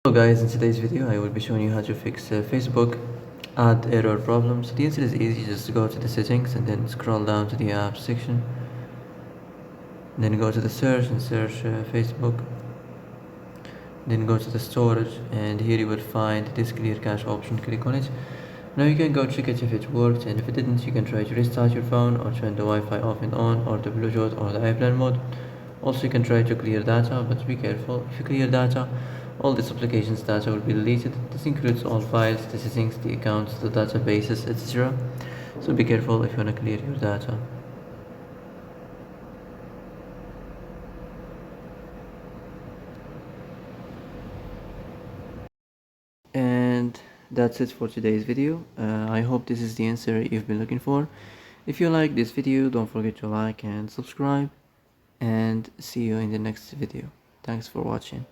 Hello guys, in today's video I will be showing you how to fix Facebook ad error problems. The answer is easy. Just go to the settings and then scroll down to the apps section, then go to the search and search Facebook, then go to the storage, and here you will find this clear cache option. Click on it. Now you can go check it if it worked, and if it didn't you can try to restart your phone or turn the Wi-Fi off and on, or the Bluetooth or the airplane mode. Also you can try to clear data, but be careful. If you clear data, all this application's data will be deleted. This includes all files, the settings, the accounts, the databases, etc. So be careful if you want to clear your data. And that's it for today's video. I hope this is the answer you've been looking for. If you like this video, don't forget to like and subscribe, and see you in the next video. Thanks for watching.